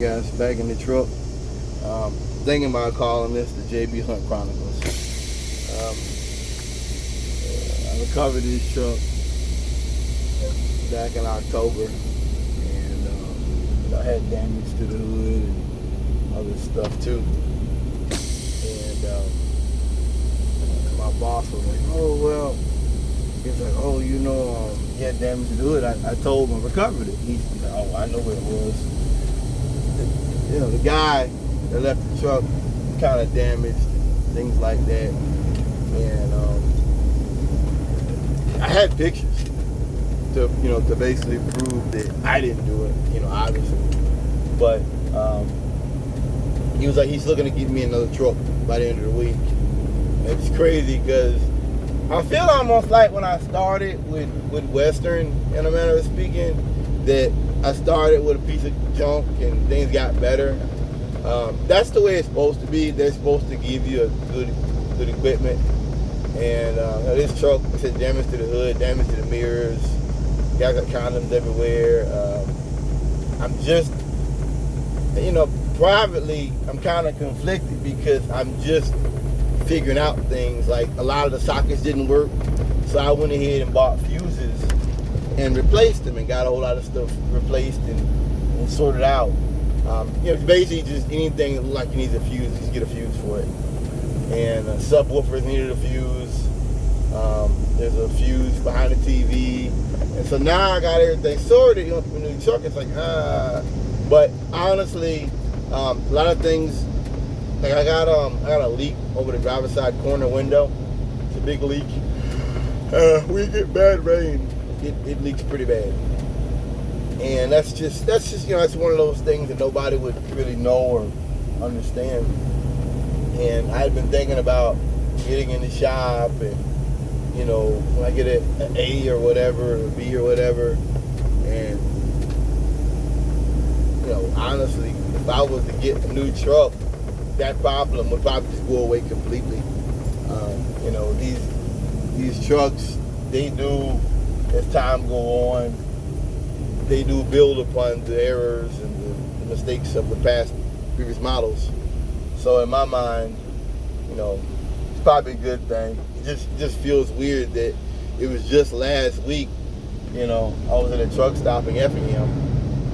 Guys, back in the truck. Thinking about calling this the JB Hunt Chronicles. Um, I recovered this truck back in October, and I had damage to the hood and other stuff too. And my boss was like, "Oh well," he's like, "Oh, you had damage to the hood." I told him I recovered it. He's like, "Oh, I know what it was." The guy that left the truck kind of damaged, things like that. And I had pictures to basically prove that I didn't do it, obviously. But he was like, he's looking to give me another truck by the end of the week. It's crazy because I feel almost like when I started with Western, in a manner of speaking, that I started with a piece of junk and things got better. That's the way it's supposed to be. They're supposed to give you a good equipment. And this truck, it said damage to the hood, damage to the mirrors. Guys got condoms everywhere. I'm just, privately, I'm kind of conflicted because I'm just figuring out things. Like a lot of the sockets didn't work, so I went ahead and bought fuses and replaced them and got a whole lot of stuff replaced and sorted out. Basically just anything that looked like you need a fuse, just get a fuse for it. And subwoofers needed a fuse. There's a fuse behind the TV. And so now I got everything sorted. For a new truck, it's like, But honestly, a lot of things, like I got a leak over the driver's side corner window. It's a big leak. We get bad rain. It leaks pretty bad, and that's just it's one of those things that nobody would really know or understand. And I had been thinking about getting in the shop, and when I get an A or whatever, or B or whatever, and honestly, if I was to get a new truck, that problem would probably just go away completely. These trucks, they do. As time go on, they do build upon the errors and the mistakes of the previous models. So in my mind, it's probably a good thing. It just feels weird that it was just last week, I was at a truck stop in Effingham,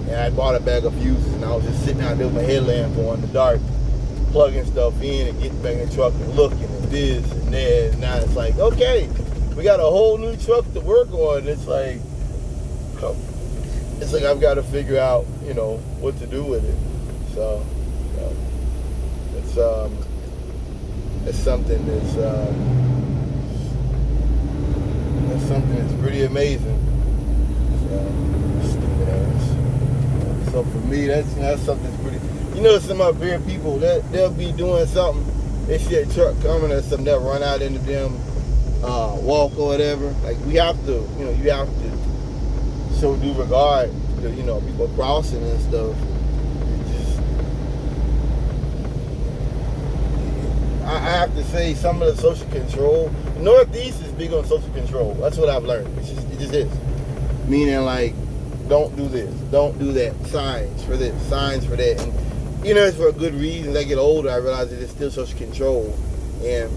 and I bought a bag of fuses, and I was just sitting out there with my headlamp on in the dark, plugging stuff in and getting back in the truck and looking at this and that, and now it's like, okay, we got a whole new truck to work on. It's like I've got to figure out, what to do with it. So it's something that's pretty amazing. Stupid ass. So for me, that's something that's pretty. Some up here people that they'll be doing something. They see a truck coming or something, they'll run out into them. Walk or whatever. Like we have to, you have to show due regard to, people crossing and stuff. I have to say some of the social control. Northeast is big on social control. That's what I've learned. It just is. Meaning like, don't do this, don't do that. Signs for this, signs for that. And it's for a good reason. As I get older, I realize that it's still social control, and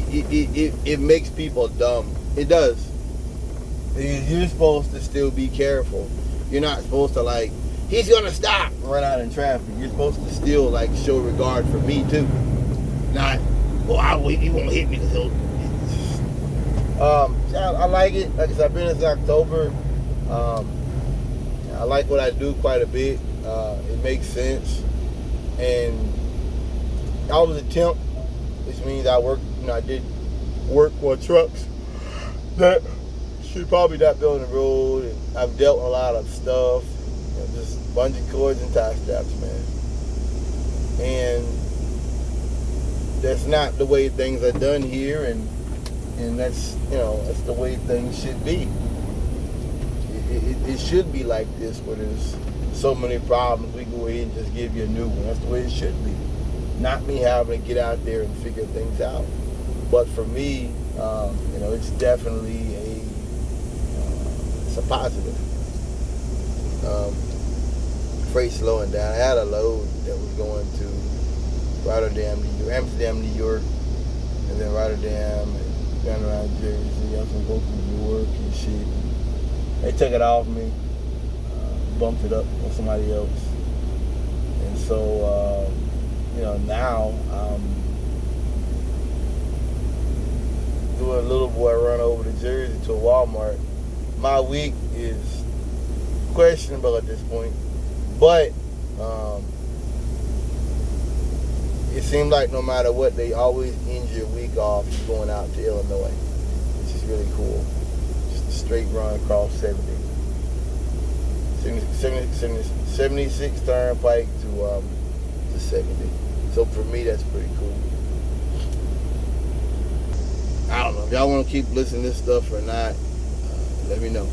it makes people dumb. It does. You're supposed to still be careful. You're not supposed to he's gonna stop and run out in traffic. You're supposed to still show regard for me too. Not, he won't hit me because he'll. I like it. Like I said, I've been since October. I like what I do quite a bit. It makes sense, and I was a temp, which means I did work on trucks that should probably not be on the road, and I've dealt with a lot of stuff, just bungee cords and tie straps, man. And that's not the way things are done here, and that's that's the way things should be. It should be like this, where there's so many problems, we go ahead and just give you a new one. That's the way it should be. Not me having to get out there and figure things out. But for me, it's definitely it's a positive. freight slowing down. I had a load that was going to Rotterdam, New York, Amsterdam, New York, and then Rotterdam, and down around Jersey. I was gonna go through Newark and shit. They took it off me, bumped it up on somebody else, and so now I'm doing a little boy run over to Jersey to a Walmart. My week is questionable at this point, but it seems like no matter what, they always end your week off going out to Illinois, which is really cool. Just a straight run across 76 Turnpike to 70. So for me, that's pretty cool. I don't know if y'all want to keep listening to this stuff or not. Let me know.